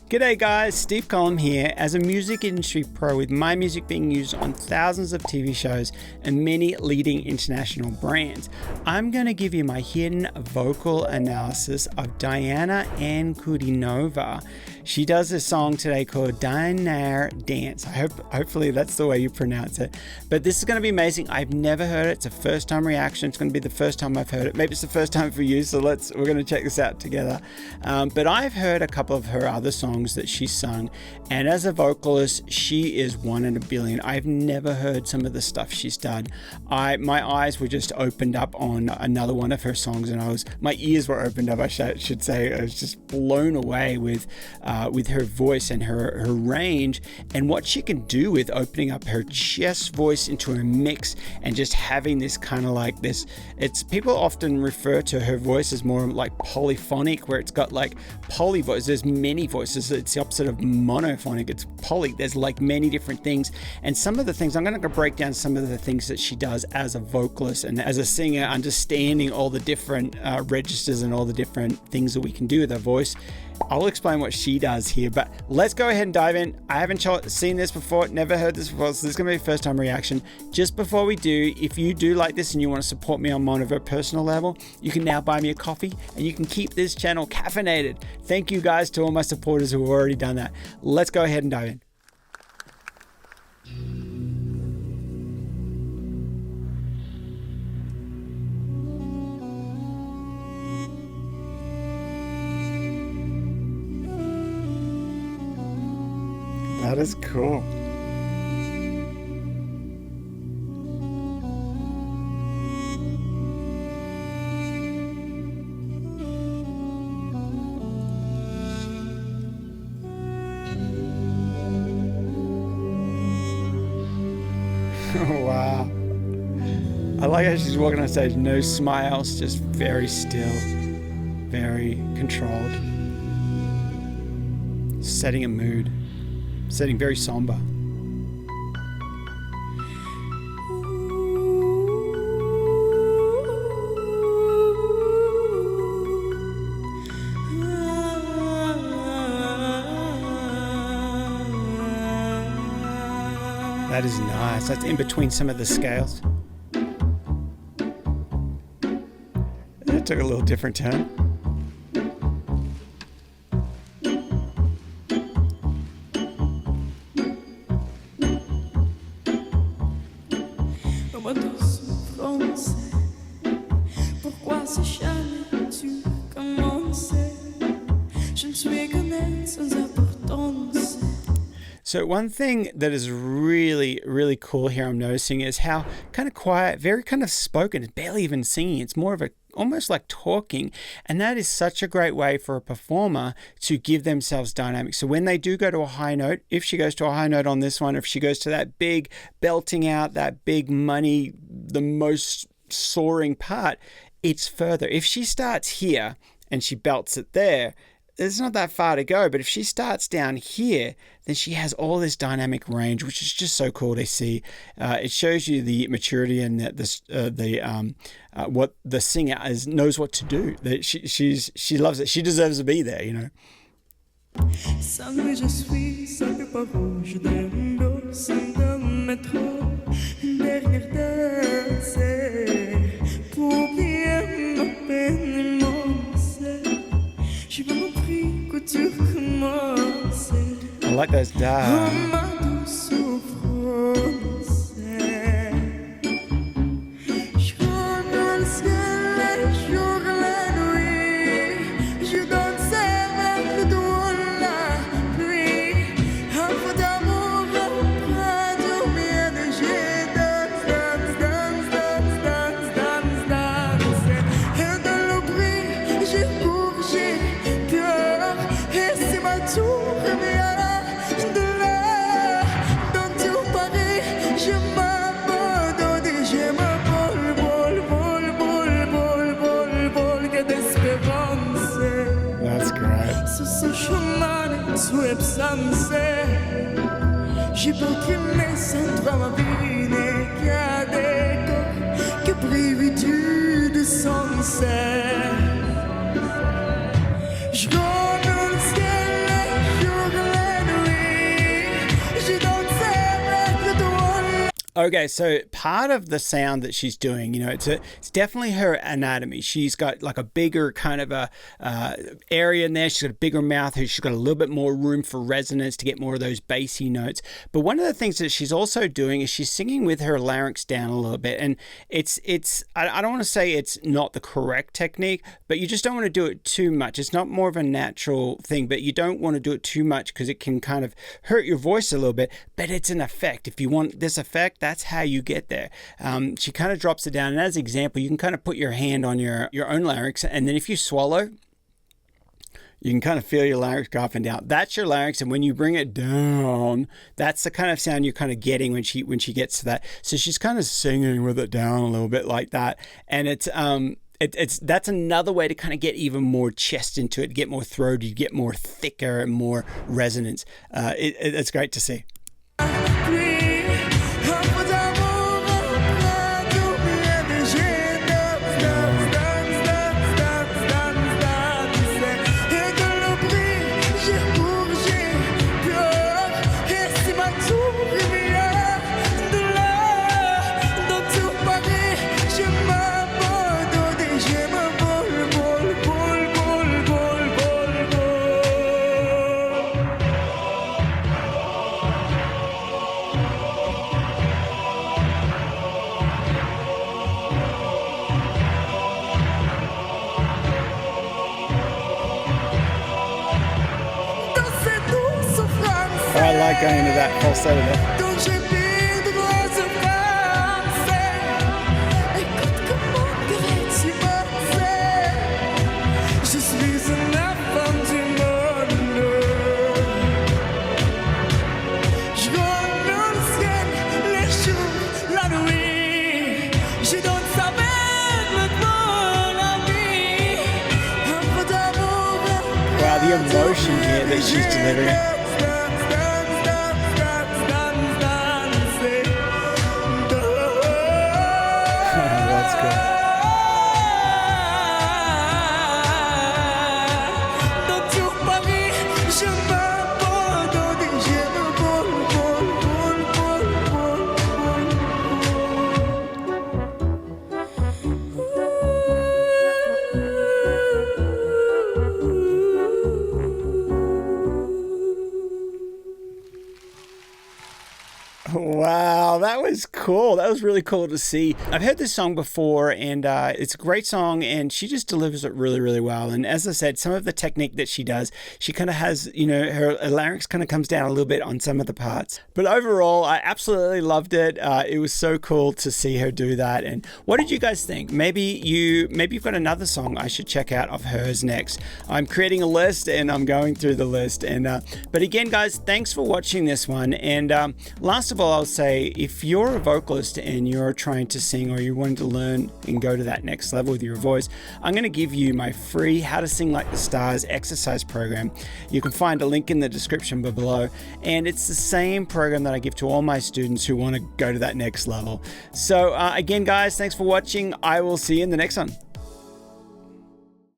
G'day guys, Steve Collum here. As a music industry pro with my music being used on thousands of TV shows and many leading international brands, I'm going to give you my hidden vocal analysis of Diana Ankudinova. She does a song today called Dernière Danse. Hopefully that's the way you pronounce it. But this is going to be amazing. I've never heard it. It's a first time reaction. It's going to be the first time I've heard it. Maybe it's the first time for you, so we're going to check this out together. But I've heard a couple of her other songs that she sung, and as a vocalist, she is one in a billion. I've never heard some of the stuff she's done. My eyes were just opened up on another one of her songs, and my ears were opened up, I should say. I was just blown away with her voice and her range and what she can do with opening up her chest voice into a mix and just having this kind of like this. People often refer to her voice as more like polyphonic, where it's got like poly voice. There's many voices. It's the opposite of monophonic. It's poly. There's like many different things, and some of the things I'm going to break down some of the things that she does as a vocalist and as a singer, understanding all the different registers and all the different things that we can do with her voice. I'll explain what she does here, but let's go ahead and dive in. I haven't seen this before, never heard this before, so this is going to be a first time reaction. Just before we do, if you do like this and you want to support me on more of a personal level, you can now buy me a coffee and you can keep this channel caffeinated. Thank you guys to all my supporters who have already done that. Let's go ahead and dive in. That is cool. Wow. I like how she's walking on stage, no smiles, just very still, very controlled. Setting a mood. Setting very somber. That is nice. That's in between some of the scales. That took a little different turn. So one thing that is really, really cool here I'm noticing is how kind of quiet, very kind of spoken, it's barely even singing. It's more of almost like talking. And that is such a great way for a performer to give themselves dynamics. So when they do go to a high note, if she goes to a high note on this one, if she goes to that big belting out, that big money, the most soaring part, it's further. If she starts here and she belts it there, it's not that far to go, but if she starts down here, then she has all this dynamic range, which is just so cool to see. It shows you the maturity and what the singer knows what to do. That she loves it. She deserves to be there, you know. I like those J'ai pas qu'aimé sans toi ma vie n'est qu'à décor que prévu de sunset. Je regarde le ciel et je Okay, so part of the sound that she's doing, it's definitely her anatomy. She's got like a bigger kind of a area in there. She's got a bigger mouth. She's got a little bit more room for resonance to get more of those bassy notes. But one of the things that she's also doing is she's singing with her larynx down a little bit. And I don't want to say it's not the correct technique, but you just don't want to do it too much. It's not more of a natural thing, but you don't want to do it too much because it can kind of hurt your voice a little bit. But it's an effect. If you want this effect, that's how you get there. She kind of drops it down, and as an example, you can kind of put your hand on your own larynx, and then if you swallow, you can kind of feel your larynx go up and down. That's your larynx, and when you bring it down, that's the kind of sound you're kind of getting when she gets to that. So she's kind of singing with it down a little bit like that, and that's another way to kind of get even more chest into it, get more throaty, get more thicker and more resonance. It's great to see. I like going into that falsetto there. Wow, the emotion here that she's delivering. Wow, that was cool. That was really cool to see. I've heard this song before, and it's a great song, and she just delivers it really, really well. And as I said, some of the technique that she does, she kind of has, her larynx kind of comes down a little bit on some of the parts. But overall, I absolutely loved it. It was so cool to see her do that. And what did you guys think? Maybe you've got another song I should check out of hers next. I'm creating a list, and I'm going through the list. And but again, guys, thanks for watching this one. And last of all, I'll say, if you're a vocalist and you're trying to sing, or you want to learn and go to that next level with your voice, I'm going to give you my free How to Sing Like the Stars exercise program. You can find a link in the description below, and it's the same program that I give to all my students who want to go to that next level. So again, guys, thanks for watching. I will see you in the next one.